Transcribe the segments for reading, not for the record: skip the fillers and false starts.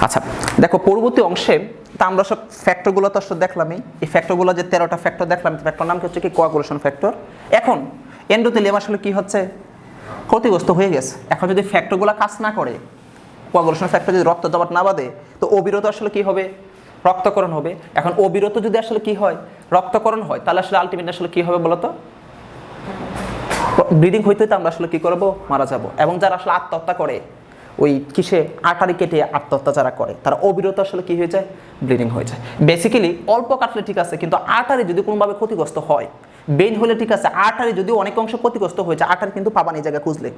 আচ্ছা দেখো পরবর্তী অংশে তা আমরা সব ফ্যাক্টরগুলো তো আসলে দেখলামই, এই ফ্যাক্টরগুলো যে 13টা ফ্যাক্টর দেখলাম, ফ্যাক্টর নাম হচ্ছে কি কোয়াগুলেশন ফ্যাক্টর। এখন এন্ডোথেলিয়াম আসলে কি হচ্ছে, ক্ষতিগ্রস্ত হয়ে গেছে। এখন যদি ফ্যাক্টরগুলো কাজ না করে, কোয়াগুলেশন ফ্যাক্টর যদি রক্ত জমাট না বাঁধে, তো অবিরত আসলে কি হবে, রক্তকরণ হবে। এখন অবিরত যদি আসলে কি হয়, রক্তকরণ হয়, তাহলে আসলে আলটিমেট আসলে কি হবে বলতো, ব্লিডিং হইতে হইতে আমরা আসলে কি করবো, মারা যাব। এবং যারা আসলে আত্মহত্যা করে, ওই কিসে আর্টারি কেটে আত্মহত্যা যারা করে, তারা অবিরত আসলে কি হয়ে যায়, ব্লিডিং হয়ে যায়। বেসিক্যালি অল্প কাটলে ঠিক আছে, কিন্তু আর্টারি যদি কোনোভাবে ক্ষতিগ্রস্ত হয়, বেইন হলে ঠিক আছে, আর্টারি যদি অনেক অংশ ক্ষতিগ্রস্ত হয়ে যায়, আর্টারি কিন্তু পাবা না এই জায়গায় খুঁজলে,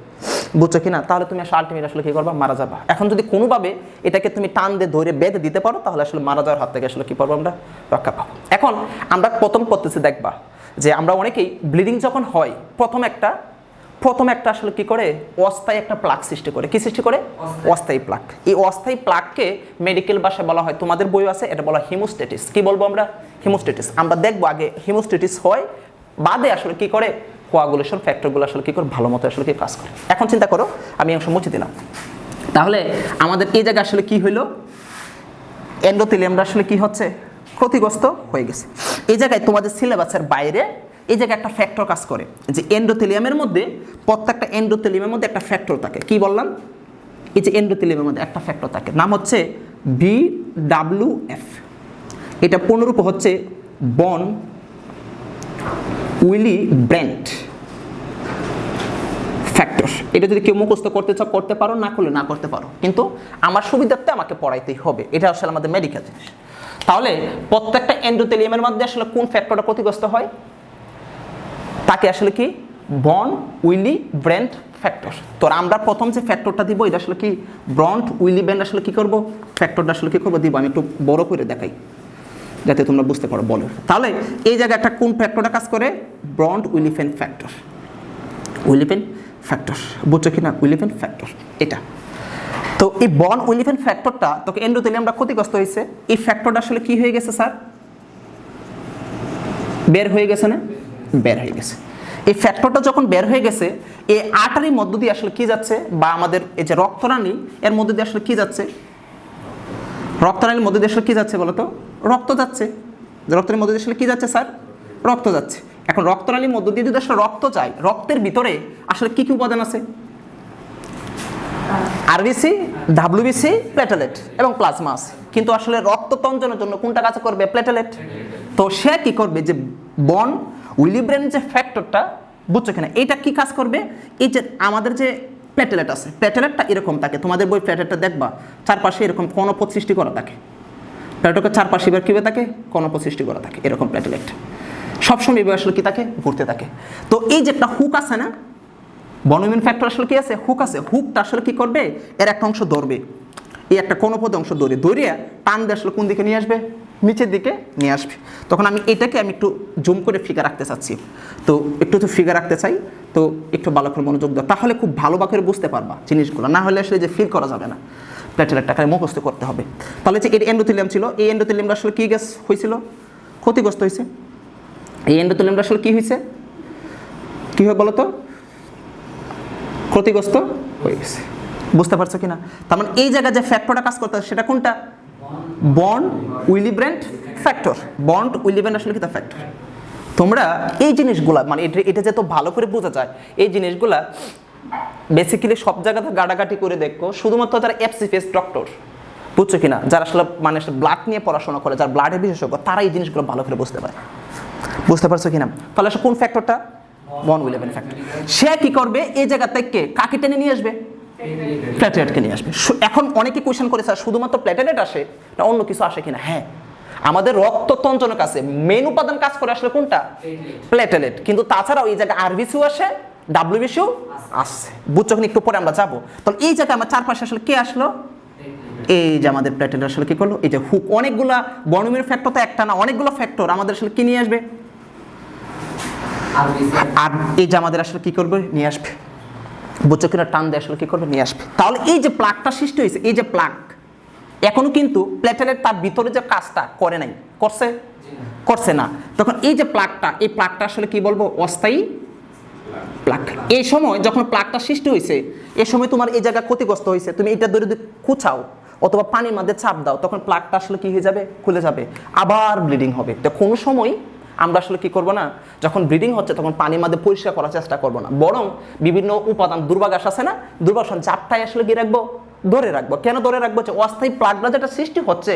বুঝছো কিনা, তাহলে তুমি আসলে আলটিমেট আসলে কি করবা, মারা যাবা। এখন যদি কোনোভাবে এটাকে তুমি টান দিয়ে ধরে বেঁধে দিতে পারো, তাহলে আসলে মারা যাওয়ার হাত থেকে আসলে কি পারবো, আমরা রক্ষা পাবো। এখন আমরা প্রথম করতেছি দেখবা যে আমরা অনেকেই ব্লিডিং যখন হয় প্রথম একটা আসলে কি করে, অস্থায়ী একটা প্লাক সৃষ্টি করে। কি সৃষ্টি করে, অস্থায়ী প্লাক। এই অস্থায়ী প্লাককে মেডিকেল ভাষায় বলা হয়, তোমাদের বই আছে, এটা বলা হিমোস্ট্যাটিস। কি বলবো আমরা, হিমোস্ট্যাটিস। আমরা দেখবো আগে হিমোস্ট্যাটিস হয়, বাদে আসলে কি করে, কোয়াগুলেশন ফ্যাক্টরগুলো আসলে কি করে, ভালো মতো আসলে কি কাজ করে। এখন চিন্তা করো, আমি অংশ মুছে দিলাম, তাহলে আমাদের এই জায়গায় আসলে কি হইলো, এন্ডোথেলিয়ামটা আসলে কি হচ্ছে, ক্ষতিগ্রস্ত হয়ে গেছে। এই জায়গায় তোমাদের সিলেবাসের বাইরে এই জায়গায় একটা ফ্যাক্টর কাজ করে, যে এন্ডোথেলিয়ামের মধ্যে, প্রত্যেকটা এন্ডোথেলিয়ামের মধ্যে একটা ফ্যাক্টর থাকে। কি বললাম, এই যে এন্ডোথেলিয়ামের মধ্যে একটা ফ্যাক্টর থাকে, নাম হচ্ছে BWF। এটা পূর্ণরূপ হচ্ছে বন উইলি ব্র্যান্ড ফ্যাক্টর। এটা যদি কেউ মুখস্থ করতে চাও করতে পারো, না করলে না করতে পারো, কিন্তু আমার সুবিধার্থে আমাকে পড়াইতেই হবে, এটা আসলে আমাদের মেডিকেল জিনিস। তাহলে প্রত্যেকটা এন্ডোথেলিয়ামের মধ্যে আসলে কোন ফ্যাক্টরটা ক্ষতিগ্রস্ত হয়, তাকে আসলে কি, বন উইলি ব্র্যান্ড ফ্যাক্টর। তো আমরা প্রথম যে ফ্যাক্টরটা দিব, এটা আসলে কি, ব্রন্ট উইলি ব্র্যান্ড আসলে কি করব, ফ্যাক্টরটা আসলে কি করবো দিব। আমি একটু বড় করে দেখাই যাতে তোমরা বুঝতে পারো। বলো তাহলে এই জায়গায় একটা কোন ফ্যাক্টরটা কাজ করে, ব্রন্ট উইলিফেন ফ্যাক্টর। উইলিফেন ফ্যাক্টর, বুঝছো কিনা, উইলিফেন ফ্যাক্টর এটা। তো এই বন উইলিফেন ফ্যাক্টরটা, তোকে এন্ডোথেলিয়ামটা ক্ষতিগ্রস্ত হয়েছে, এই ফ্যাক্টরটা আসলে কি হয়ে গেছে স্যার, বের হয়ে গেছে না, বের হয়ে গেছে। এই ফ্যাক্টরটা যখন বের হয়ে গেছে, এই আর্টারির মধ্য দিয়ে আসলে কি যাচ্ছে, বা আমাদের এই যে রক্তনালী, এর মধ্যে দিয়ে আসলে কি যাচ্ছে, রক্তনালীর মধ্যে দিয়ে আসলে কি যাচ্ছে বলতো, রক্ত যাচ্ছে। রক্তের মধ্যে দিয়ে আসলে কি যাচ্ছে স্যার, রক্ত যাচ্ছে। এখন রক্তনালীর মধ্য দিয়ে যদি আসলে রক্ত যায়, রক্তের ভিতরে আসলে কি কি উপাদান আছে, আরবিসি, ডাব্লিউবিসি, প্লেটেলেট এবং প্লাজমা আছে। কিন্তু আসলে রক্ত তঞ্জনের জন্য কোনটা কাজ করবে, প্লেটেলেট। তো সে কি করবে, যে বন উইলি ব্র্যান্ড যে ফ্যাক্টরটা, বুঝছো কিনা, এইটা কি কাজ করবে, এই যে আমাদের যে প্লেটেলেট আছে, প্লেটেলেটটা এরকম থাকে, তোমাদের বই প্লেটেলেটটা দেখবা চারপাশে এরকম কণপথ সৃষ্টি করা থাকে, প্লেটেলেটের চারপাশে এবার কীভাবে থাকে, কণপথ সৃষ্টি করা থাকে, এরকম প্লেটেলেট সবসময় এবার আসলে কি থাকে, ঘুরতে থাকে। তো এই যে একটা হুক আছে না, বনউইলিফেন ফ্যাক্টর আসলে কি আছে, হুক আছে, হুকটা আসলে কি করবে, এর একটা অংশ ধরবে, এই একটা কণপথ অংশ ধরিয়া টান দিয়ে আসলে কোন দিকে নিয়ে আসবে, নিচের দিকে নিয়ে আসবে। তখন আমি এটাকে একটু জুম করে ফিগার রাখতে চাচ্ছি, তো একটু ফিগার রাখতে চাই, তো একটু ভালো করে মনোযোগ দাও, তাহলে খুব ভালো করে বুঝতে পারবা জিনিসগুলো, না হলে আসলে যে ফিল করা যাবে না, প্লেটেলেটটাকে মুখস্থ করতে হবে। তাহলে যে এর এন্ডোথেলিয়াম ছিল, এই এন্ডোথেলিয়ামটা আসলে কি গ্যাস হয়েছিল, ক্ষতিগ্রস্ত হয়েছে। এই এন্ডোথেলিয়ামটা আসলে কি হয়েছে, কি হয় বলো তো, ক্ষতিগ্রস্ত হয়ে গেছে। বুঝতে পারছো কিনা, তার মানে এই জায়গায় যে ফ্যাক্টরটা কাজ করতে সেটা কোনটা, বন্ড উইলি ব্র্যান্ড ফ্যাক্টর। বন্ড উইলি ব্র্যান্ড আসলে কি তা ফ্যাক্টর। তোমরা এই জিনিসগুলা, মানে এটা যে তো ভালো করে বোঝা যায়, এই জিনিসগুলা বেসিক্যালি সব জায়গাতে গাড়াগাটি করে দেখো, শুধুমাত্র যারা এফসিপিএস ডক্টর, বুঝছো কিনা, যারা আসলে মানে ব্লাড নিয়ে পড়াশোনা করে, যারা ব্লাডের বিশেষজ্ঞ, তারা এই জিনিসগুলো ভালো করে বুঝতে পারে। বুঝতে পারছো কিনা, তাহলে আসলে কোন ফ্যাক্টরটা, বন উইলি ব্র্যান্ড ফ্যাক্টর। সে কি করবে, এই জায়গা থেকে কাকে টেনে নিয়ে আসবে, প্লেটেলেটকে নিয়ে আসবে। এখন অনেকে কোয়েশ্চেন করে স্যার শুধুমাত্র প্লেটেলেট আসে না অন্য কিছু আসে কিনা, হ্যাঁ, আমাদের রক্ত তঞ্চনের কাছে মেন উপাদান কাজ করে আসলে কোনটা, প্লেটেলেট, কিন্তু তাছাড়াও এই জায়গায় আরবিসিও আসে, ডাব্লিউবিসিও আসছে, বুঝছো কিনা, একটু পরে আমরা যাবো। তাহলে এই জায়গায় আমার চারপাশে আসলে কে আসলো, এই যে আমাদের প্লেটেলেট আসলে কি করলো, এই যে হুক, অনেকগুলা বর্ণমের ফ্যাক্টর তো একটা না, অনেকগুলো ফ্যাক্টর আমাদের আসলে কি নিয়ে আসবে, আর এই যে আমাদের আসলে কি করবে, নিয়ে আসবে, বুঝছো কিনা, টান দিয়ে আসলে কি করবে, নিয়ে আসবে। তাহলে এই যে প্লাকটা সৃষ্টি হয়েছে, এই যে প্লাক, এখনো কিন্তু প্লেটেলেট তার ভিতরে যে কাজটা করে নাই, করছে, করছে না। তখন এই যে প্লাকটা, এই প্লাকটা আসলে কি বলবো, অস্থায়ী প্লাক। এই সময় যখন প্লাকটা সৃষ্টি হয়েছে, এই সময় তোমার এই জায়গা ক্ষতিগ্রস্ত হয়েছে, তুমি এটা ধরে কুচাও, অথবা পানির মধ্যে চাপ দাও, তখন প্লাগটা আসলে কি হয়ে যাবে, খুলে যাবে, আবার ব্লিডিং হবে। তো কোনো সময় আমরা আসলে কি করব না, যখন ব্লিডিং হচ্ছে তখন পানির মধ্যে পরিষ্কার করার চেষ্টা করব না, বরং বিভিন্ন উপাদান দুর্বাঘাস আছে না, দুর্বাঘাস চাপটাই আসলে কি রাখবো, ধরে রাখবো। কেন ধরে রাখবো, যে অস্থায়ী প্লাগটা যেটা সৃষ্টি হচ্ছে,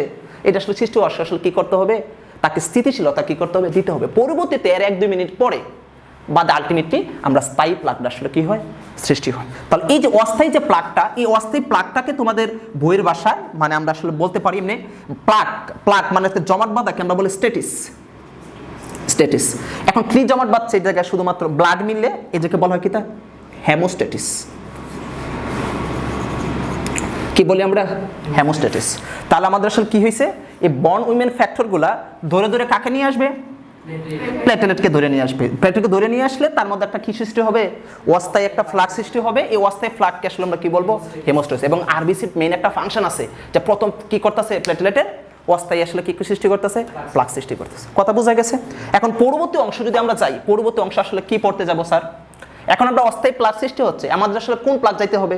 এটা আসলে সৃষ্টি হওয়ার আসলে কি করতে হবে, তাকে স্থিতিশীলতা কি করতে হবে, দিতে হবে। পরবর্তীতে এর 1-2 মিনিট পরে বা আলটিমেটলি আমরা স্থায়ী প্লাগটা আসলে কি হয়, সৃষ্টি হয়। তাহলে এই যে অস্থায়ী যে প্লাগটা, এই অস্থায়ী প্লাগটাকে তোমাদের বইয়ের ভাষায় মানে আমরা আসলে বলতে পারি এমনি প্লাগ, প্লাগ মানে জমাট বাঁধাকে আমরা বলি স্ট্যাটিস, স্ট্যাটিস। এখন কি জমাট বাঁধছে, এই জায়গায় শুধুমাত্র ব্লাড মিললে এই জায়গাকে বলা হয় কি, তা হেমোস্ট্যাটিস। কি বলি আমরা, হেমোস্ট্যাটিস। তাহলে আমাদের আসলে কি হয়েছে, এই বন্ড উইমেন ফ্যাক্টরগুলা ধরে ধরে কাকে নিয়ে আসবে, প্লেটলেটকে ধরে নিয়ে আসবে। প্লেটলেটকে ধরে নিয়ে আসলে তার মধ্যে একটা কি সৃষ্টি হবে, অস্থায়ী একটা ফ্লাক্স সৃষ্টি হবে। এই অস্থায়ী ফ্লাক্সকে আসলে আমরা কি বলবো, হেমোস্ট্যাটিস। এবং আরবিসির মেইন একটা ফাংশন আছে, যে প্রথম কি করতেছে, প্লেটলেটের অস্থায়ী আসলে কি সৃষ্টি করতেছে, ফ্লাক্স সৃষ্টি করতেছে। কথা বোঝা গেছে? এখন পরবর্তী অংশ যদি আমরা যাই, পরবর্তী অংশ আসলে কি পড়তে যাব স্যার? এখন আমরা অস্থায়ী প্লাগ সৃষ্টি হচ্ছে, আমাদের আসলে কোন প্লাগ যাইতে হবে,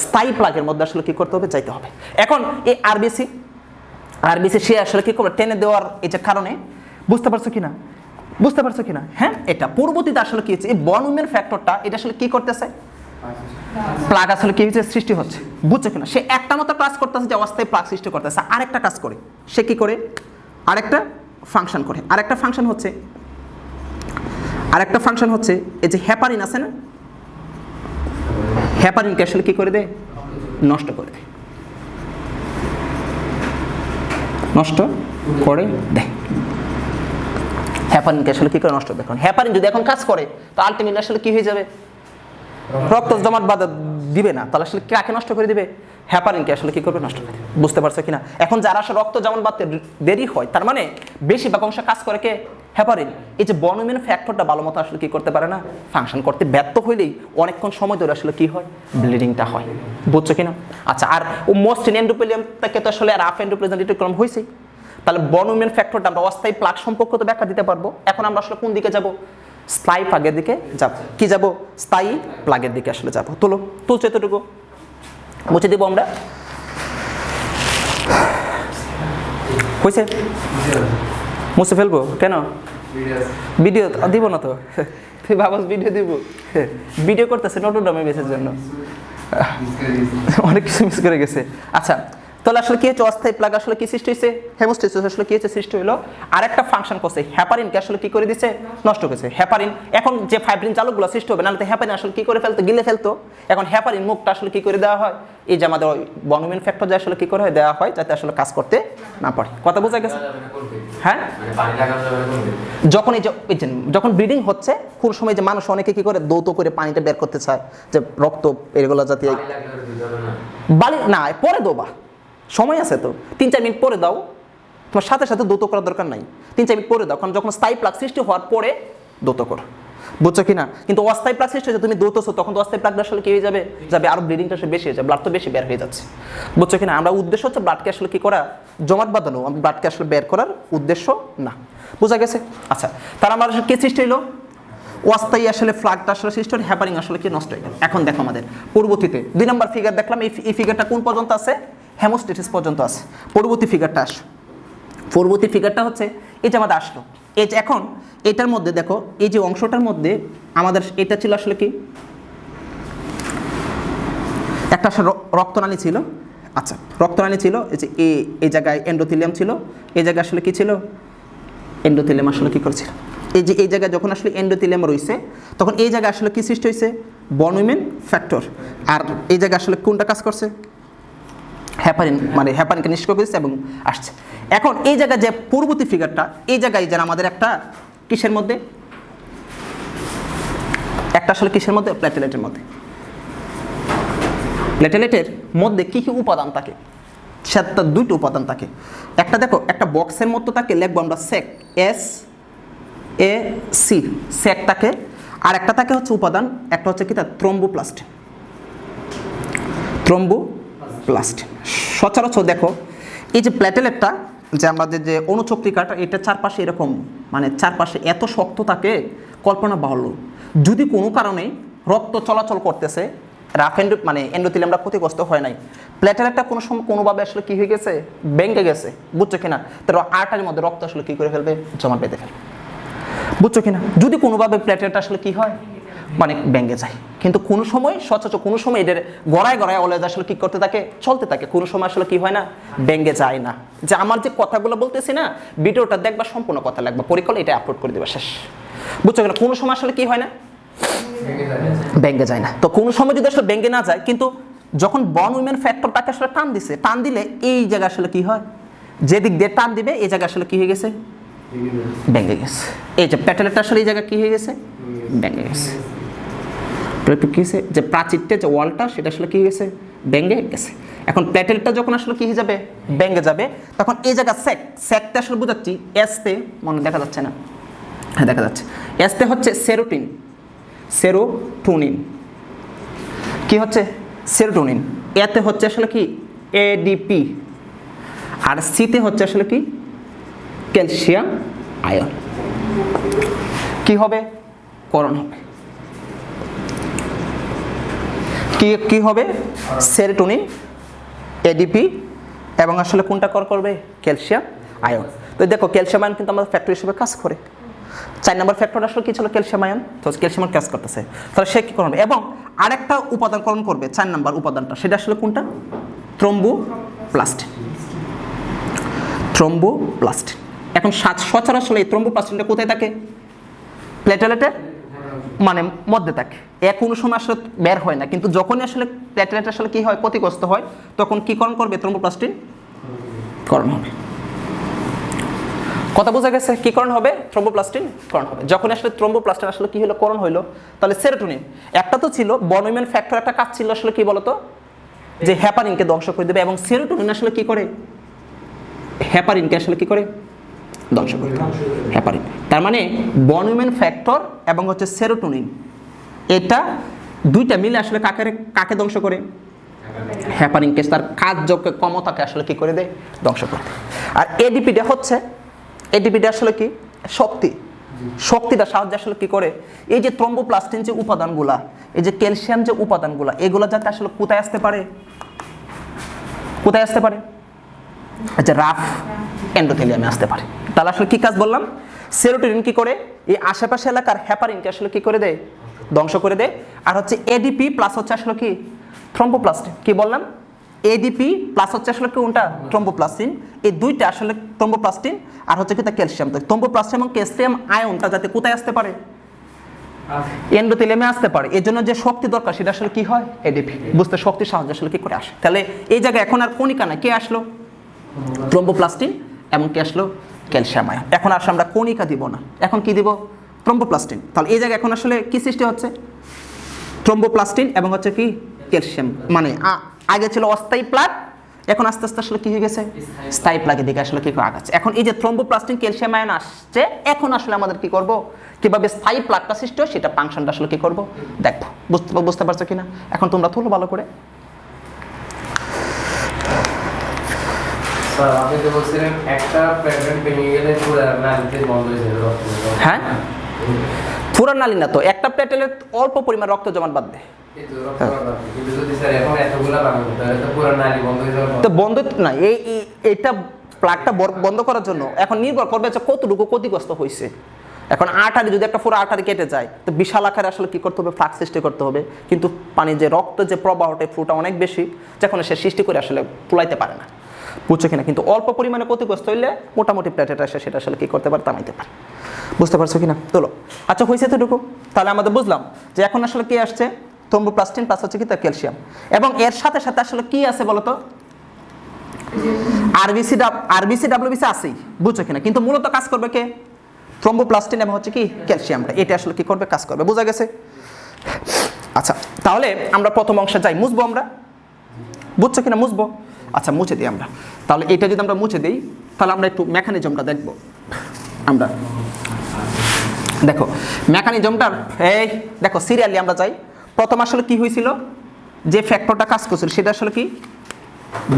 স্থায়ী প্লাগের মধ্যে আসলে কি করতে হবে, যাইতে হবে। এখন এই আরবিসি সে আসলে কি করবে, টেনে দেওয়ার এই যে কারণে, বুঝতে পারছো কিনা, বুঝতে পারছো কিনা? হ্যাঁ, এটা পরবর্তীতে আসলে কি হচ্ছে, এই বন্ড উইমেন ফ্যাক্টরটা এটা আসলে কি করতেছে, প্লাগ আসলে কি হচ্ছে, সৃষ্টি হচ্ছে। বুঝছো কিনা? সে একটা মতো কাজ করতেছে, যে অস্থায়ী প্লাগ সৃষ্টি করতেছে, আরেকটা কাজ করে, সে কি করে, আরেকটা ফাংশন করে। আরেকটা ফাংশন হচ্ছে এই যে হেপারিন আছে না, হেপারিনকে আসলে কি করে দেয়, নষ্ট করে দেয়, নষ্ট করে দেয়। হেপারিনকে আসলে কি করে নষ্ট করে, এখন হেপারিন যদি এখন কাজ করে, তো আলটিমেটলি আসলে কি হয়ে যাবে, রক্ত জমাট বাঁধা দিবে না। তাহলে আসলে কাকে নষ্ট করে দিবে, হেপারিনকে আসলে কি করবে, নষ্ট করে দিবে। বুঝতে পারছো কিনা? এখন যারা আসলে রক্ত জমাট বাঁধতে দেরি হয়, তার মানে বেশিরভাগ অংশ কাজ করে কে, হেপারিন। এই যে বন্ড উইমেন ফ্যাক্টরটা ভালো মতো আসলে কি করতে পারে না, ফাংশন করতে ব্যর্থ হইলেই অনেকক্ষণ সময় ধরে আসলে কি হয়, ব্লিডিংটা হয়। বুঝছো কিনা? আচ্ছা, আর ও মসৃণ এন্ডোথেলিয়াম থেকে তো আসলে রাফ এন্ডোপ্লাজমিক হয়েছে। তাহলে বন্ড উইমেন ফ্যাক্টরটা আমরা অস্থায়ী প্লাগ সম্পর্ক তো ব্যাখ্যা দিতে পারবো। এখন আমরা আসলে কোন দিকে যাব, স্থায়ী প্লাগের দিকে যাব। কি যাব, স্থায়ী প্লাগের দিকে আসলে যাব। তুলছে এতটুকু মুছে দেবো আমরা, হয়েছে, মুছে ফেলবো কেন, ভিডিও দিব না তো, তুই ভাবস ভিডিও দিব, ভিডিও করতেছে নটরডেমের বেসের জন্য, অনেক কিছু মিস করে গেছে। আচ্ছা, তাহলে আসলে কি হচ্ছে, অস্থায়ী প্লাগ আসলে কি সৃষ্টি হয়েছে, হেমোস্ট্যাটিস আসলে কি হচ্ছে, সৃষ্টি হলো। আরেকটা ফাংশন করছে, হেপারিনকে আসলে কি করে দিচ্ছে, নষ্ট করেছে। হেপারিন এখন যে ফাইব্রিন চালকগুলো সৃষ্টি হবে, নাহলে হেপারিন আসলে কি করে ফেলতো, গিলে ফেলতো। এখন হেপারিন মুখটা আসলে কি করে দেওয়া হয়, এই যে আমাদের বন্ড উইমেন ফ্যাক্টর যে আসলে কি করে দেওয়া হয়, যাতে আসলে কাজ করতে না পারে। কথা বোঝা গেছে? হ্যাঁ, যখন যখন ব্লিডিং হচ্ছে, কোন সময় যে মানুষ অনেকে কি করে, দৌত করে পানিটা বের করতে চায়, যে রক্ত এগুলো যাতে, বালি না পরে দোবা, সময় আছে তো, 3-4 মিনিট পরে দাও, তোমার সাথে সাথে দৌত করার দরকার নাই, 3-4 মিনিট পরে দাও। কারণ যখন স্থায়ী প্লাগ সৃষ্টি হওয়ার পরে দৌত করো। বুঝছো কিনা? কিন্তু অস্থায়ী প্লাগ সৃষ্টি হয়েছে, তুমি দৌতছো, তখন তো অস্থায়ী প্লাগটা আসলে কি হয়ে যাবে, আরো ব্লিডিংটা আসলে বেশি হয়ে যাবে, ব্লাড তো বেশি বের হয়ে যাচ্ছে। বুঝছো কিনা? আমরা উদ্দেশ্য হচ্ছে ব্লাডকে আসলে কি করা, জমাট বাঁধানো, ব্লাডকে আসলে বের করার উদ্দেশ্য না। বোঝা গেছে? আচ্ছা, তার আমার কি সৃষ্টি হলো, অস্থায়ী আসলে ফ্লাগটা আসলে সৃষ্টি হল, হ্যাপারিং আসলে কি নষ্ট হয়ে গেল। এখন দেখো আমাদের পরবর্তীতে 2 নম্বর ফিগার দেখলাম, এই ফিগারটা কোন পর্যন্ত আছে, হেমোস্ট্যাটিস পর্যন্ত আছে। পরবর্তী ফিগারটা আসো, পরবর্তী ফিগারটা হচ্ছে এই যে আমাদের আসলো, এই যে এখন এটার মধ্যে দেখো, এই যে অংশটার মধ্যে আমাদের এটা ছিল আসলে কি, একটা রক্তনালী ছিল। আচ্ছা, রক্তনালী ছিল, এই যে এই জায়গায় এন্ডোথেলিয়াম ছিল, এই জায়গায় আসলে কি ছিল, এন্ডোথেলিয়াম আসলে কি করছিল, এই জায়গায় যখন আসলে এন্ডোথেলিয়াম রয়েছে, তখন এই জায়গায় আসলে কি সৃষ্টি হয়েছে, বন্ড উইমেন ফ্যাক্টর। আর এই জায়গায় আসলে কোনটা কাজ করছে, হেপারিন, মানে হেপারিনকে নিষ্ক্রিয় করেছে এবং আসছে। এখন এই জায়গায় যে পূর্ববর্তী ফিগারটা, এই জায়গায় যেন আমাদের একটা কিসের মধ্যে, একটা আসলে কিসের মধ্যে, প্লেটলেটের মধ্যে। প্লেটলেটের মধ্যে কি কি উপাদান থাকে, সেটা 2টি উপাদান থাকে। একটা দেখো, একটা বক্সের মতো থাকে, লিখবো আমরা সেক, SAC, সেক থাকে। আর একটা থাকে হচ্ছে উপাদান, একটা হচ্ছে কি, তার থ্রম্বোপ্লাস্টিন। থ্রম্বোপ্লাস্টিন সচরাচর দেখো, এই যে প্লেটলেটটা, যে আমাদের যে অণুচক্রিকাটা, এটা চারপাশে এরকম, মানে চারপাশে এত শক্ত থাকে, কল্পনা বাহুল্য। যদি কোনো কারণে রক্ত চলাচল করতেছে, রাফ মানে এন্ডোথেলিয়ামটা ক্ষতিগ্রস্ত হয় নাই, প্লেটেলেটটা কোনো সময় কোনোভাবে আসলে কি হয়ে গেছে, ভেঙে গেছে, বুঝছো কিনা, তার আর্টারির মধ্যে রক্ত আসলে কি করে ফেলবে, জমা বেঁধে ফেলবে, বুঝছো কিনা। যদি কোনোভাবে প্লেটেলেটটা আসলে কি হয়, মানে ভেঙে যায়, কিন্তু কোনো সময় সচরাচর কোনো সময় এদের গড়ায় গড়ায় অলরেডি আসলে কি করতে থাকে, চলতে থাকে, কোনো সময় আসলে কি হয় না, ভেঙে যায় না। যে আমার যে কথাগুলো বলতেছি না, ভিডিওটা দেখবা, সম্পূর্ণ কথা লাগবে, পরীক্ষা এটা আপলোড করে দেবে, শেষ, বুঝছো কিনা। কোনো সময় আসলে কি হয় না, ভেঙে যায় না। তো কোনো সময় যদি আসলে ভেঙে না যায়, কিন্তু যখন বন উইমেন ফ্যাক্টরটাকে আসলে টান দিছে, টান দিলে এই জায়গা আসলে কি হয়, যেদিক দিয়ে টান দিবে এই জায়গা আসলে কি হয়ে গেছে, ভেঙে গেছে। এই যে প্যাটেলেটটা আসলে এই জায়গা কি হয়ে গেছে, ভেঙে গেছে। কি হয়েছে, যে প্রাচীরটা যে ওয়ালটা সেটা আসলে কি হয়ে গেছে, ভেঙে গেছে। এখন প্যাটেলেটটা যখন আসলে কি হয়ে যাবে, ভেঙে যাবে, তখন এই জায়গা স্যাকটা আসলে বুঝাচ্ছি, এসতে মনে দেখা যাচ্ছে না, হ্যাঁ দেখা যাচ্ছে, এসতে হচ্ছে সেরোটোনিন, কি হচ্ছে সেরোটোনিন, এতে হচ্ছে আসলে কি এডিপি, আর সিতে হচ্ছে আসলে কি ক্যালসিয়াম আয়ন, কি হবে, করণ হবে, কি হবে, সেরোটোনিন, এডিপি এবং আসলে কোনটা করবে, ক্যালসিয়াম আয়ন। তো দেখো ক্যালসিয়াম আয়ন কিন্তু আমাদের ফ্যাক্টর হিসেবে কাজ করে। 4 নম্বর ফ্যাক্টর আসলে কি ছিল, ক্যালসিয়াম আয়ন, তো ক্যালসিয়াম কাজ করতেছে, তাহলে সে কি করবে, এবং আরেকটা উপাদান করণ করবে 4 নম্বর উপাদানটা, সেটা আসলে কোনটা, থ্রোম্বোপ্লাস্টিন। এখন সচরাচর এই থ্রোম্বোপ্লাস্টিনটা কোথায় থাকে, প্লেটেলেটের মানে মধ্যে থাকে, কোনো সময় আসলে বের হয় না, কিন্তু যখনই আসলে প্লেটেলেট আসলে কি হয়, ক্ষতিগ্রস্ত হয়, তখন কি করণ করবে, থ্রোম্বোপ্লাস্টিন করণ হবে। কথা বোঝা গেছে, কি করণ হবে, থ্রোম্বোপ্লাস্টিন করণ হবে। যখন আসলে থ্রোম্বোপ্লাস্টিন আসলে কি হলো, করণ হইলো, তাহলে সেরোটোনিন একটা তো ছিল, বন উইমেন ফ্যাক্টর একটা কাজ ছিল আসলে কি বলতো, যে হেপারিনকে ধ্বংস করে দেবে, এবং সেরোটোনিন আসলে কি করে, হেপারিনকে আসলে কি করে, ধ্বংস করে দেবে, হেপারিন। তার মানে বন উইমেন ফ্যাক্টর এবং হচ্ছে সেরোটোনিন, এটা দুইটা মিলে আসলে কাকে ধ্বংস করে, হেপারিনকে, তার কার্যযোগ্য ক্ষমতাকে আসলে কি করে দেয়, ধ্বংস করে দেয়। আর এডিপিটা আসলে কি, শক্তিটা সাহায্যে আসলে কি করে, এই যে থ্রোম্বোপ্লাস্টিন যে উপাদানগুলা, এই যে ক্যালসিয়াম যে উপাদানগুলা, এগুলো যাতে আসলে কোথায় আসতে পারে, আচ্ছা রাফ এন্ডোথেলিয়ামে আসতে পারে। তাহলে আসলে কি কাজ বললাম, সেরোটোনিন কি করে, এই আশেপাশে এলাকার হেপারিনকে আসলে কি করে দেয়, ধ্বংস করে দেয়। আর হচ্ছে এডিপি প্লাস হচ্ছে আসলে কি থ্রোম্বোপ্লাস্টিন, কি বললাম, এডিপি প্লাস হচ্ছে আসলে কি কোনটা, থ্রোম্বোপ্লাস্টিন, এই দুইটা আসলে থ্রোম্বোপ্লাস্টিন আর হচ্ছে কি তা ক্যালসিয়াম। তো থ্রোম্বোপ্লাস্টিন এবং ক্যালসিয়াম আয়নটা যাতে কোথায় আসতে পারে, এন্ডোথেলিয়ামে আসতে পারে, এর জন্য যে শক্তি দরকার সেটা আসলে কি হয়, এডিপি, বুঝতে শক্তির সাহায্যে আসলে কি করে আসে। তাহলে এই জায়গায় এখন আর কণিকা না, কে আসলো, থ্রোম্বোপ্লাস্টিন এবং কে আসলো, ক্যালসিয়াম আয়ন। এখন আসলে আমরা কণিকা দিব না, এখন কি দিব, থ্রোম্বোপ্লাস্টিন। তাহলে এই জায়গায় এখন আসলে কি সৃষ্টি হচ্ছে, থ্রোম্বোপ্লাস্টিন এবং হচ্ছে কি ক্যালসিয়াম, মানে আগে ছিল অস্থায়ী প্লাগ, এখন আস্তে আস্তে আসলে কি হয়ে গেছে, স্থায়ী প্লাগের দিকে আসলে কি আগাচ্ছে। এখন এই যে থ্রোম্বোপ্লাস্টিন ক্যালসিয়াম আয়ন আসছে, এখন আসলে আমাদের কি করব, কিভাবে স্থায়ী প্লাগটা সৃষ্টি হয় সেটা ফাংশনটা আসলে কি করব, দেখবো। বুঝতে পারছো কিনা, এখন তোমরা তুলো ভালো করে। হ্যাঁ, পুরো নালী না তো, একটা প্লেটেলেট অল্প পরিমাণ রক্ত জমাট বাঁধবে, তো বন্ধ না, এইটা প্লাগটা বন্ধ করার জন্য এখন নির্ভর করবে যে কতটুকু ক্ষতিগ্রস্ত হয়েছে। এখন আর্টারি যদি একটা পুরো আর্টারি কেটে যায়, তো বিশাল আকারে আসলে কি করতে হবে, ফ্লাক্স সৃষ্টি করতে হবে, কিন্তু পানি যে রক্ত যে প্রবাহটা, ফ্লোটা অনেক বেশি, যখন সে সৃষ্টি করে আসলে তুলাইতে পারে না, বুঝছো কিনা। কিন্তু অল্প পরিমাণে ক্ষতিগ্রস্ত হইলে মোটামুটি প্লেটেট আসে, সেটা আসলে কি করতে পারে, থামাইতে পারে, বুঝতে পারছো কিনা। তোলো, আচ্ছা হয়েছে এতটুকু, তাহলে আমাদের বুঝলাম যে এখন আসলে কি আসছে, থ্রোম্বোপ্লাস্টিন প্লাস হচ্ছে কি তার ক্যালসিয়াম, এবং এর সাথে সাথে আসলে কি আছে বলতো, আরবিসি ডাব্লিউবিসি আছেই, বুঝছো কিনা। কিন্তু মূলত কাজ করবে কে, থ্রোম্বোপ্লাস্টিন এবং হচ্ছে কি ক্যালসিয়ামটা, এটা আসলে কি করবে, কাজ করবে, বোঝা গেছে। আচ্ছা তাহলে আমরা প্রথম অংশে যাই, মুছবো আমরা, বুঝছো কিনা, মুছবো। আচ্ছা মুছে দিই আমরা, তাহলে এটা যদি আমরা মুছে দিই, তাহলে আমরা একটু মেকানিজমটা দেখবো। আমরা দেখো মেকানিজমটার, এই দেখো সিরিয়ালি আমরা যাই। প্রথম আসলে কি হয়েছিল, যে ফ্যাক্টরটা কাজ করছিল সেটা আসলে কি,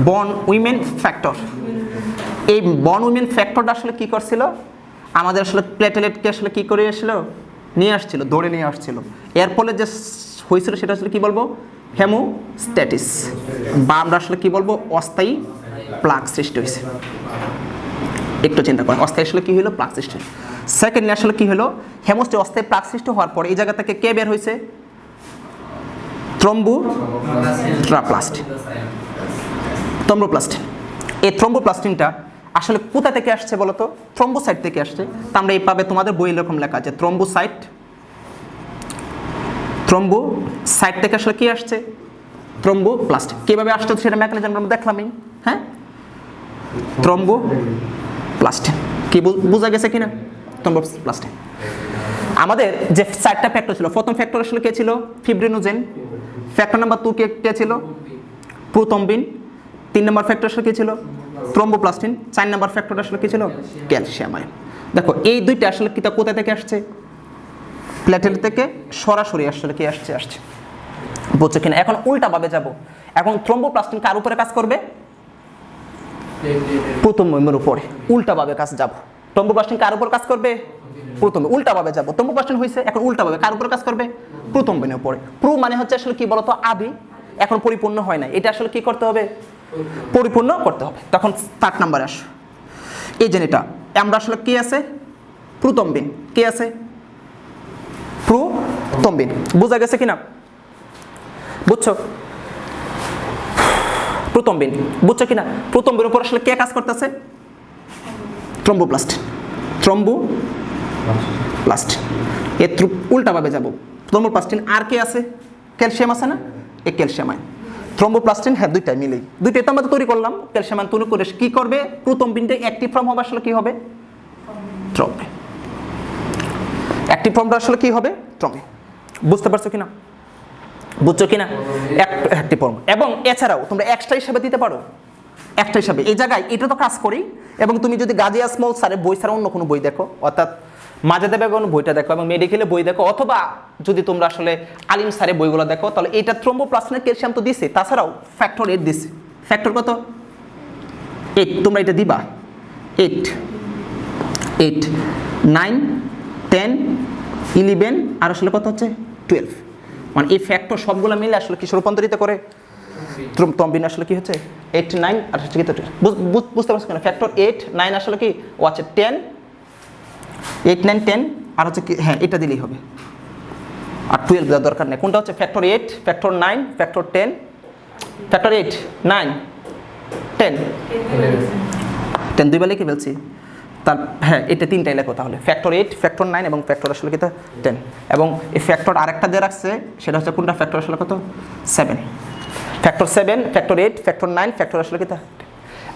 বন উইমেন ফ্যাক্টর। এই বন উইমেন ফ্যাক্টরটা আসলে কি করছিল, আমাদের আসলে প্লেটেলেটকে আসলে কি করে আসলো, নিয়ে আসছিল, ধরে নিয়ে আসছিল। এর ফলে যে হয়েছিল সেটা আসলে কি বলবো, হেমোস্ট্যাটিস, বা আমরা আসলে কি বলবো অস্থায়ী প্লাগ সৃষ্টি হয়েছে। একটু চিন্তা করেন, অস্থায়ী আসলে কি হলো? প্লাগ সৃষ্টি। সেকেন্ডলি আসলে কি হলো? হেমোস্ট্যাটিস অস্থায়ী প্লাগ সৃষ্টি হওয়ার পর এই জায়গা থেকে কে বের হয়েছে? থ্রম্বোপ্লাস্টিন। থ্রম্বোপ্লাস্টিন, এই থ্রম্বোপ্লাস্টিনটা আসলে কোথা থেকে আসছে বলো তো? থ্রম্বোসাইট থেকে আসছে। তা আমরা এইভাবে তোমাদের বই এরকম লেখা আছে থ্রম্বোসাইট। থ্রম্বোসাইট থেকে আসলে কি আসছে? থ্রম্বোপ্লাস্টিন। কিভাবে আসছে সেটা মেকানিজম আমরা দেখলামই। হ্যাঁ, থ্রম্বোপ্লাস্টিন কি বোঝা গেছে কিনা? থ্রম্বোপ্লাস্টিন। আমাদের যে 4টা ফ্যাক্টর ছিল, প্রথম ফ্যাক্টর আসলে কে ছিল? ফিব্রিনোজেন। ফ্যাক্টর নাম্বার 2 কে ছিল? প্রোথম্বিন। 3 নম্বর ফ্যাক্টর আসলে কি ছিল? থ্রম্বোপ্লাস্টিন। 4 নম্বর ফ্যাক্টর আসলে কি ছিল? Calcium ion. দেখো এই দুইটা আসলে কিটা কোথা থেকে আসছে? প্লেটেলেট থেকে সরাসরি আসলে কি আসছে। বুঝছো কিনা? এখন উল্টাভাবে যাব। এখন থ্রম্বোপ্লাস্টিন কার উপরে কাজ করবে? প্রোথম্বিনের উপরে। উল্টাভাবে কাজ যাব। থ্রম্বোপ্লাস্টিন কার উপর কাজ করবে? প্রোথম্বিন। উল্টাভাবে যাব। থ্রম্বোপ্লাস্টিন হইছে, এখন উল্টাভাবে কার উপরে কাজ করবে? প্রোথম্বিনের উপরে। প্রো মানে হচ্ছে আসলে কি বলতো? আদি, এখন পরিপূর্ণ হয় না। এটা আসলে কি করতে হবে? পরিপূর্ণ করতে হবে। তখন 3 নম্বরে আসো। এই যে এটা আমরা আসলে কি আছে? প্রোথম্বিন। কি আছে? প্রোথম্বিন। বোঝা গেছে কিনা? বুঝছো? প্রোথম্বিন বুঝছো কিনা? প্রোথম্বিন উপর আসলে কে কাজ করতেছে? থ্রম্বোপ্লাস্টিন। থ্রম্বোপ্লাস্টিন। এর উল্টাভাবে যাব। থ্রম্বোপ্লাস্টিন আর কে আছে? ক্যালসিয়াম আছে না? এই ক্যালসিয়াম আয়ন। থ্রম্বোপ্লাস্টিন, হ্যাঁ দুইটাই মিলেই। দুইটাই তো আমরা তৈরি করলাম। ক্যালসিয়াম আয়ন তৈরি করে কি করবে? প্রোথম্বিনটা অ্যাক্টিভ ফর্ম হবে আসলে কি হবে? থ্রম্বিন। অ্যাক্টিভ ফর্মটা আসলে কি হবে? থ্রম্বিন। বুঝতে পারছো কিনা? বুঝছো কিনা? Active form. এবং এছাড়াও তোমরা এক্সট্রা হিসাবে দিতে পারো। এক্সট্রা হিসাবে এই জায়গায় এটা তো কাজ করি। এবং তুমি যদি গাজী আজমল স্যারের বই ছাড়া অন্য কোনো বই দেখো, অর্থাৎ মাঝে দেবে কোনো বইটা দেখো এবং মেডিকেলে বই দেখো, অথবা যদি তোমরা আসলে আলিম স্যারের বইগুলো দেখো, তাহলে এটা থ্রম্বোপ্লাস্টিনের ক্যালসিয়াম তো দিছে, তাছাড়াও ফ্যাক্টর 8 দিছে। ফ্যাক্টর কত? 8। তোমরা এটা দিবা 8, 9, 10, 11 আর আসলে কত হচ্ছে? 12। মানে এই ফ্যাক্টর সবগুলো মিলে আসলে কিছু রূপান্তরিত করে থ্রম্বিন আসলে কি হচ্ছে? 8, 9 আর হচ্ছে কি? বুঝতে পারছো কেন? ফ্যাক্টর 8, 9 আসলে কি? ও আচ্ছা 10, 8, 9, 10 আর হচ্ছে কি? হ্যাঁ এটা দিলেই হবে, আর 12 দেওয়ার দরকার নেই। কোনটা হচ্ছে? ফ্যাক্টর 8, ফ্যাক্টর 9, ফ্যাক্টর 10, ফ্যাক্টর 8, 9, 10, 10 দুইবার লিখে ফেলছি। তার হ্যাঁ এটা 3টাই লেখো তাহলে। ফ্যাক্টর 8, ফ্যাক্টর 9 এবং ফ্যাক্টর আসলে কি? 10। এবং এই ফ্যাক্টর আরেকটা দিয়ে রাখছে, সেটা হচ্ছে কোনটা? ফ্যাক্টর আসলে কত? 7। ফ্যাক্টর 7, ফ্যাক্টর 8, ফ্যাক্টর 9, ফ্যাক্টর আসলে কি?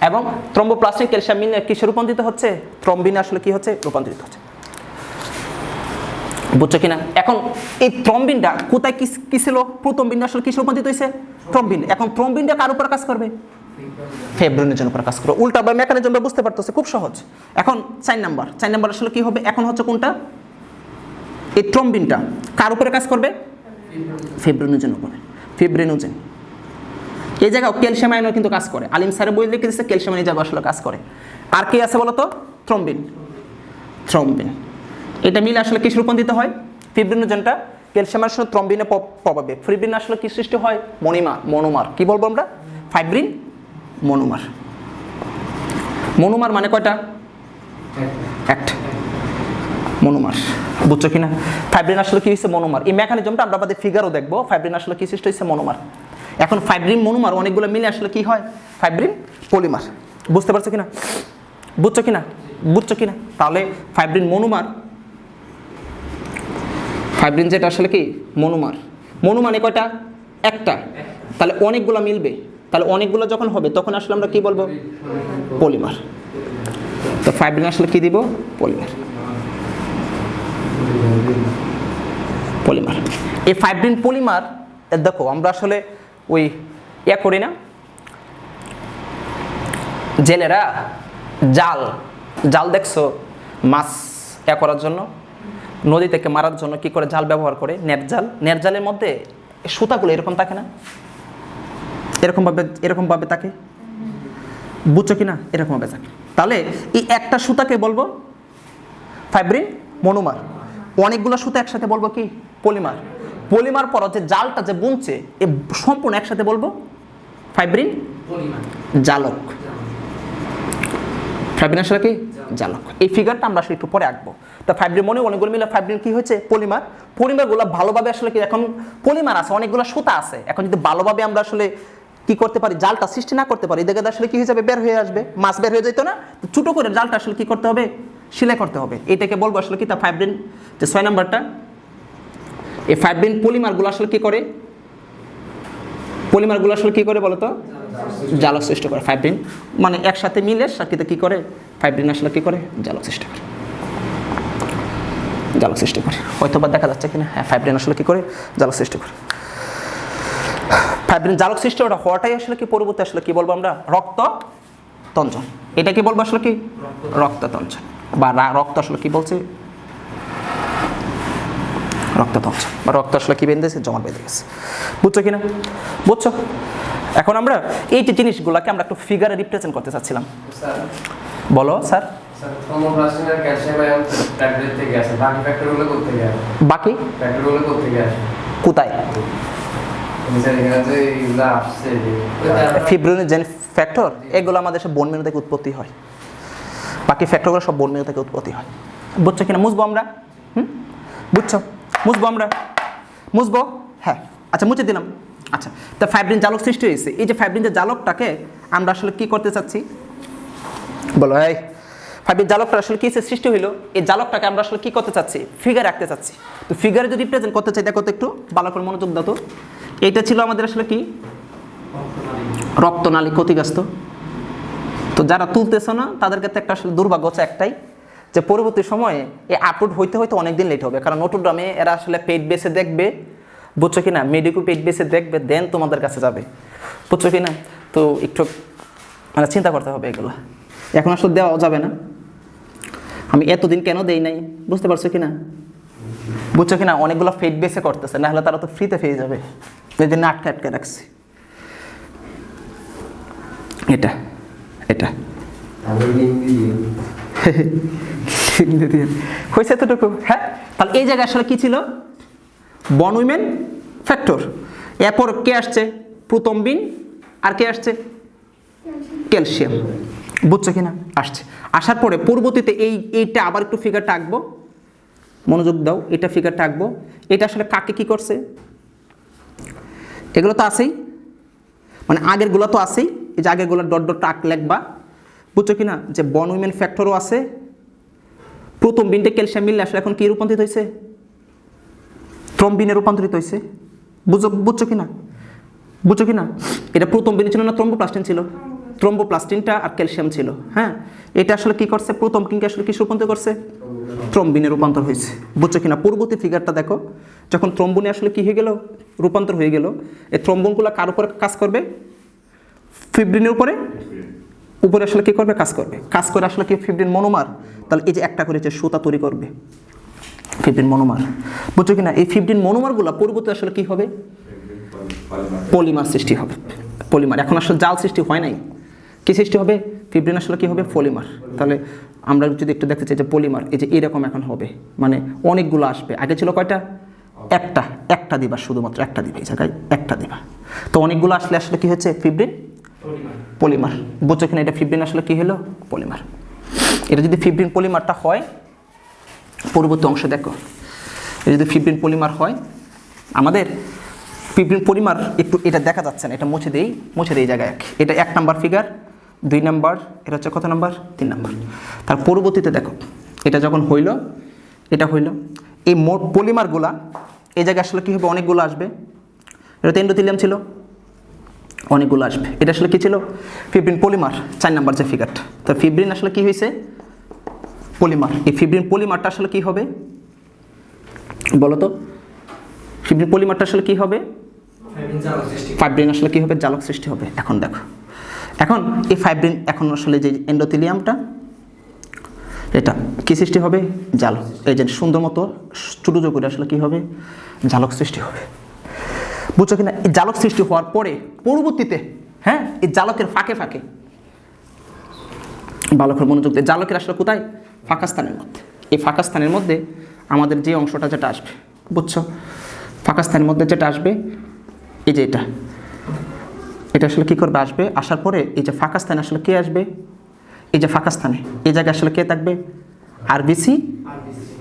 এবং থ্রম্বোপ্লাস্টিন ক্যালসিয়াম মিলে কিসে রূপান্তরিত হচ্ছে? থ্রম্বিনে আসলে কি হচ্ছে? রূপান্তরিত হচ্ছে। বুঝছো কিনা? এখন এই থ্রম্বিনটা কোথায় কি ছিল? প্রোথম্বিন আসলে কিসে রূপান্তরিত হয়েছে? থ্রম্বিন। এখন থ্রম্বিনটা কার উপর কাজ করবে? ফিব্রিনোজেনের উপর কাজ করবে। উল্টা বা মেকানিজমটা বুঝতে পারতেছে, খুব সহজ। এখন 4 নাম্বার আসলে কি হবে? এখন হচ্ছে কোনটা? এই থ্রম্বিনটা কার উপরে কাজ করবে? ফিব্রিনোজেনের উপরে। ফিব্রিনোজেন। এই জায়গায় ক্যালসিয়াম আয়নও কিন্তু কাজ করে। আলিম স্যারের বই লিখে দিচ্ছে ক্যালসিয়াম আয়ন আসলে কাজ করে। আর কি আছে বলো তো? থ্রম্বিন। এটা মিলে আসলে কি রূপান্তরিত হয়? ফিব্রিনোজেনটা ক্যালসিয়ামের সাথে থ্রম্বিনে প্রভাবে ফিব্রিন আসলে কি সৃষ্টি হয়? মনোমার। কি বলবো আমরা? Fibrin monomer. মনোমার মানে কয়টা? একটা মনোমার। বুঝছো কিনা? ফাইব্রিন আসলে কি হচ্ছে? মনোমার। এই মেকানিজমটা আমরা আমাদের ফিগারও দেখবো। ফাইব্রিন আসলে কি সৃষ্টি হচ্ছে? মনোমার। এখন ফাইব্রিন মনোমার অনেকগুলো মিলে আসলে কি হয়? Fibrin polymer. বুঝতে পারছো কিনা? বুঝছো কিনা? তাহলে ফাইব্রিন মনোমার, ফাইব্রিন যেটা আসলে কি? মনোমার মানে কয়টা? একটা। তাহলে অনেকগুলো মিলবে। তাহলে অনেকগুলো যখন হবে তখন আসলে আমরা কি বলবো? পলিমার। তো ফাইব্রিন আসলে কি দিব? পলিমার। এই ফাইব্রিন পলিমার দেখো আমরা আসলে ওই করি না, জেলেরা জাল দেখছো মাছ করার জন্য, নদী থেকে মারার জন্য কি করে জাল ব্যবহার করে? নেট জালের মধ্যে সুতাগুলো এরকম থাকে না? এরকম ভাবে থাকে। বুঝছো কিনা? এরকম ভাবে থাকে। তাহলে এই একটা সুতাকে বলবো ফাইব্রিন মনোমার, অনেকগুলো সুতা একসাথে বলবো কি? পলিমার। পলিমার পর যে জালটা যে বুনছে এ সম্পূর্ণ একসাথে বলবো ফাইব্রিন জালক। ফাইব্রিন আসলে কি জালক। এই ফিগারটা আমরা আসলে একটু পরে আঁকবো। তা ফাইব্রিন মনে অনেকগুলো মিলে ফাইব্রিন কি হয়েছে পলিমার। পলিমারগুলো ভালোভাবে আসলে কি এখন পলিমার আছে অনেকগুলো সুতা আছে, এখন যদি ভালোভাবে আমরা আসলে কি করতে পারি জালটা সৃষ্টি না করতে পারি দেখে আসলে কি হিসাবে বের হয়ে আসবে, মাছ বের হয়ে যেত না। ছোটো করে জালটা আসলে কি করতে হবে সেলাই করতে হবে। এটাকে বলবো আসলে কি তা ফাইব্রিন যে 6 নাম্বারটা। এই ফাইব্রিন পলিমারগুলো আসলে কি করে, পলিমারগুলো আসলে কি করে বলতো জালক সৃষ্টি করে। ফাইব্রিন মানে একসাথে মিলে সাথে কি করে ফাইব্রিন আসলে কি করে জালক সৃষ্টি করে, জালক সৃষ্টি করে। হয়তো বা দেখা যাচ্ছে কিনা, হ্যাঁ ফাইব্রিন আসলে কি করে জালক সৃষ্টি করে। ফাইব্রিন জালক সৃষ্টি হওয়াটাই আসলে কি পরবর্তী আসলে কি বলবো আমরা রক্ত তঞ্চন। এটা কি বলবো আসলে কি রক্ত তঞ্চন বা রক্ত আসলে কি বলছে রক্ত তঞ্চন বা রক্ত আসলে কি বেঁধেছে জমা বেঁধে গেছে। বুঝছো কিনা, বুঝছো? এখন আমরা এই যে জিনিসগুলোকে আমরা একটু ফিগারে রিপ্রেজেন্ট করতে চাচ্ছিলাম। বলো স্যার। বাকি কোথায় ফিব্রিনোজেন ফ্যাক্টর এগুলো আমাদের সব বোন মেরু থেকে উৎপত্তি হয়। বাকি ফ্যাক্টরগুলো সব বোন মেরু থেকে উৎপত্তি হয়। বুঝছো কিনা, মুছবো আমরা? বুঝছো, মুছবো আমরা, মুছবো। হ্যাঁ আচ্ছা মুছে দিলাম। আচ্ছা তা ফাইব্রিন জালক সৃষ্টি হয়েছে। এই যে ফাইব্রিন যে জালকটাকে আমরা আসলে কি করতে চাচ্ছি বলো। এই ফাইব্রিন জালকটা আসলে কি সৃষ্টি হইলো, এই জালকটাকে আমরা আসলে কি করতে চাচ্ছি ফিগার রাখতে চাচ্ছি। তো ফিগারে যদি রিপ্রেজেন্ট করতে চাই দেখো তো একটু ভালো করে মনোযোগ দাও তো। এইটা ছিল আমাদের আসলে কি রক্তনালী ক্ষতিগ্রস্ত। তো যারা তুলতেছ না তাদের ক্ষেত্রে একটা আসলে দুর্ভাগ্য হচ্ছে একটাই যে পরবর্তী সময়ে এই আপলোড হইতে হইতে অনেকদিন লেট হবে, কারণ নটরডামে এরা আসলে পেইড বেসে দেখবে। বুঝছো কিনা, মেডিকো পেইড বেসে দেখবে দেন তোমাদের কাছে যাবে। বুঝছো কিনা, তো একটু মানে চিন্তা করতে হবে এগুলো, এখন আসলে দেওয়া যাবে না। আমি এতদিন কেন দেই নাই বুঝতে পারছো কিনা, বুঝছো কিনা? অনেকগুলো পেইড বেসে করতেছে, না হলে তারা তো ফ্রিতে পেয়ে যাবে। এই জন্য আটকে আটকে রাখছি। এটা এটা হয়েছে এতটুকু। হ্যাঁ তাহলে এই জায়গায় আসলে কি ছিল বন উইমেন ফ্যাক্টর। এরপর কে আসছে প্রোথম্বিন আর কে আসছে ক্যালসিয়াম। বুঝছো কিনা আসছে। আসার পরে পরবর্তীতে এইটা আবার একটু ফিগারটা আঁকবো, মনোযোগ দাও। এটা ফিগারটা আঁকবো। এটা আসলে কাকে কি করছে, এগুলো তো আছেই, মানে আগেরগুলো তো আছেই। এই যে আগেরগুলো ডট ডট আঁক লেখবা। বুঝছো কিনা যে বন উইমেন ফ্যাক্টরও আছে, প্রথম বিনটা ক্যালসিয়াম মিললে আসলে এখন কি রূপান্তরিত হয়েছে থ্রম্বিনে রূপান্তরিত হয়েছে। বুঝছো কিনা, বুঝছো কিনা? এটা প্রথম বিন ছিল না থ্রম্বোপ্লাস্টিন ছিল, থ্রম্বোপ্লাস্টিনটা আর ক্যালসিয়াম ছিল। হ্যাঁ এটা আসলে কি করছে প্রথম কিংকে আসলে কি রূপান্তর করছে থ্রম্বিনে রূপান্তর হয়েছে। বুঝছো কিনা? পরবর্তী ফিগারটা দেখো, যখন থ্রম্বনে আসলে কি হয়ে গেল রূপান্তর হয়ে গেল, এই থ্রম্বনগুলো কার উপরে কাজ করবে ফিব্রিনের উপরে আসলে কি করবে কাজ করবে। কাজ করে আসলে কি ফিব্রিন মনোমার, তাহলে এই যে একটা করেছে সুতা তৈরি করবে ফিব্রিন মনোমার। বুঝছো কিনা? এই ফিব্রিন মনোমারগুলো পরবর্তী আসলে কি হবে পলিমার সৃষ্টি হবে। পলিমার এখন আসলে জাল সৃষ্টি হয় নাই, কি সৃষ্টি হবে ফিব্রিন আসলে কি হবে পলিমার। তাহলে আমরা যদি একটু দেখতে চাই যে পলিমার এই যে এরকম এখন হবে, মানে অনেকগুলো আসবে। আগে ছিল কয়টা একটা দিবা, শুধুমাত্র একটা দিবা, এই জায়গায় একটা দিবা। তো অনেকগুলো আসলে আসলে কি হচ্ছে ফিব্রিন পলিমার। বুঝছো কিনা? এটা ফিব্রিন আসলে কি হলো পলিমার। এটা যদি ফিব্রিন পলিমারটা হয় পরবর্তী অংশ দেখো, এটা যদি ফিব্রিন পলিমার হয় আমাদের ফিব্রিন পলিমার একটু এটা দেখা যাচ্ছে না, এটা মুছে দেই জায়গায়। এটা 1 নাম্বার ফিগার, 2 নাম্বার, এটা হচ্ছে কত নাম্বার 3 নাম্বার। তার পরবর্তীতে দেখো এটা যখন হইল, এটা হইল এই মোট পলিমারগুলা এই জায়গায় আসলে কি হবে অনেকগুলো আসবে। এটা তো এন্ডোথেলিয়াম ছিল, অনেকগুলো আসবে। এটা আসলে কি ছিল ফিব্রিন পলিমার, 4 নাম্বার যে ফিগারটা। তো ফিব্রিন আসলে কি হয়েছে পলিমার। এই ফিব্রিন পলিমারটা আসলে কি হবে বলো তো? ফিব্রিন পলিমারটা আসলে কি হবে ফাইব্রিন আসলে কি হবে জালক সৃষ্টি হবে। এখন দেখো, এখন এই ফাইব্রিন এখন আসলে যে এন্ডোথেলিয়ামটা এটা কি সৃষ্টি হবে জালক। এই যে সুন্দর মতো ছোটো করে আসলে কি হবে জালক সৃষ্টি হবে। বুঝছো কিনা? এই জালক সৃষ্টি হওয়ার পরে পরবর্তীতে হ্যাঁ এই জালকের ফাঁকে ফাঁকে ভালো করে মনোযোগ দিয়ে, জালকের আসলে কোথায় ফাঁকা স্থানের মধ্যে, এই ফাঁকা স্থানের মধ্যে আমাদের যে অংশটা যেটা আসবে বুঝছো ফাঁকা স্থানের মধ্যে যেটা আসবে এই যে এটা আসলে কী করবে, আসবে, আসার পরে এই যে ফাঁকা স্থানে আসলে কে আসবে, এই যে ফাঁকা স্থানে এই জায়গায় আসলে কে থাকবে, আরবিসি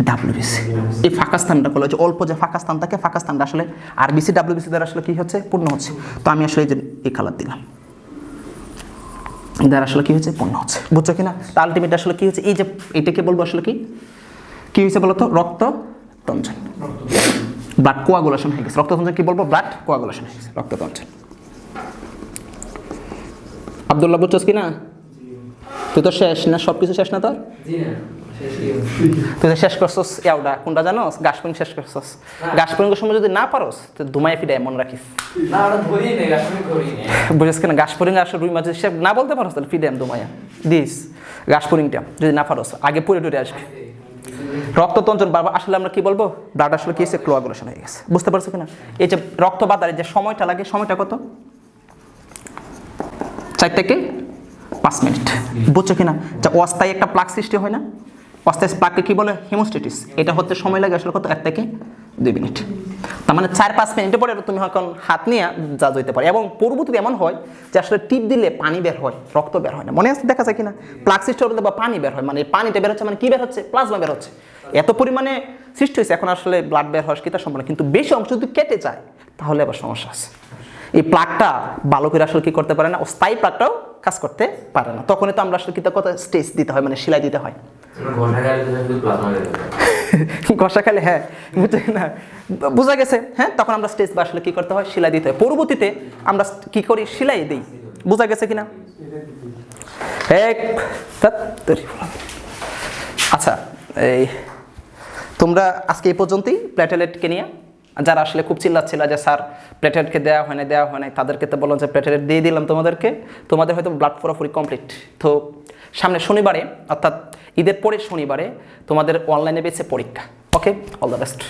ডাব্লিউবিসি। এই ফাঁকা স্থানটা করলো যে অল্প যে ফাঁকা স্থান থাকে, ফাঁকা স্থানটা আসলে আরবিসি ডাব্লিউবিসি দ্বারা আসলে কী হচ্ছে, পূর্ণ হচ্ছে। তো আমি আসলে এই যে এই কালার দিলাম, দ্বারা আসলে কী হচ্ছে, পূর্ণ হচ্ছে। বুঝছো কিনা? তা আলটিমেট আসলে কী হচ্ছে, এই যে এটাকে বলবো আসলে কী হয়েছে বলো তো, রক্ততঞ্চন, ব্লাড কোয়াগুলেশন হয়ে গেছে। রক্ততঞ্চন কি বলবো, ব্লাড কোয়াগুলেশন হয়ে গেছে, রক্ততঞ্চন। আব্দুল্লাহ বুঝছস কি না? তুই তো শেষ না, সব কিছু শেষ না তোর? তুই তো শেষ করছস ইয়াওটা কোনটা জানোস, গাছপুরিং শেষ করছস। গাছপুরিংয়ের সময় যদি না পারোস তো ধুমাই ফিডাই মনে রাখিস। বুঝছিস কিনা? গাছপুরিং আসলে রুই মাছ হিসেবে না বলতে পারোস তাহলে ফিডাই ধুমাইয়া দিস গাছপুরিংটা যদি না পারোস, আগে পুরে টুরে আসবে। রক্ততঞ্চন বাবা আসলে আমরা কি বলবো, ব্লাড আসলে কি হয়েছে, কোয়াগুলেশন হয়ে গেছে। বুঝতে পারছো কিনা? এই যে রক্ত বাতারে যে সময়টা লাগে, সময়টা কত, 4 থেকে 5 মিনিট। বুঝছো কিনা? যা অস্থায়ী একটা প্লাক সৃষ্টি হয় না, অস্থায়ী প্লাককে কি বলে, হেমোস্টেটিস। এটা হতে সময় লাগে আসলে কত, 1 থেকে 2 মিনিট। তার মানে 4-5 মিনিটের পরে তুমি এখন হাত নিয়ে যা যেতে পারো। এবং পরবর্তীতে এমন হয় যে আসলে টিপ দিলে পানি বের হয়, রক্ত বের হয় না। মনে আছে, দেখা যায় কিনা? প্লাক সৃষ্টি হলে বা পানি বের হয়, মানে পানিটা বের হচ্ছে, মানে কি বের হচ্ছে, প্লাজমা বের হচ্ছে। এত পরিমাণে সৃষ্টি হয়েছে, এখন আসলে ব্লাড বের হয় কিতা সম্ভব না। কিন্তু বেশি অংশ যদি কেটে যায় তাহলে আবার সমস্যা আছে। এই প্লাকটা ভালো করে আসলে কি করতে পারে না, ও স্থায়ী প্লাকটাও কাজ করতে পারে না। তখনই তো আমরা আসলে কিতা কথা স্টেজ দিতে হয়, মানে সেলাই দিতে হয়। ঘষা খেলে, হ্যাঁ, বুঝে না, বোঝা গেছে। হ্যাঁ, তখন আমরা স্টেজ বা আসলে কি করতে হয়, সেলাই দিতে হয়। পরবর্তীতে আমরা কি করি, সেলাই দিই। বোঝা গেছে কিনা? আচ্ছা, এই তোমরা আজকে এই পর্যন্তই প্লেটেলেটকে নিয়ে। যারা আসলে খুব চিল্লাচ্ছিল যে স্যার প্লেটেলেটকে দেওয়া হয় না, তাদেরকে তো বললাম যে প্লেটেলেট দিয়ে দিলাম তোমাদেরকে। তোমাদের হয়তো ব্লাড পুরোপুরি কমপ্লিট। তো সামনে শনিবারে, অর্থাৎ ঈদের পরে শনিবারে তোমাদের অনলাইনে বেছে পরীক্ষা। ওকে, অল দ্য বেস্ট।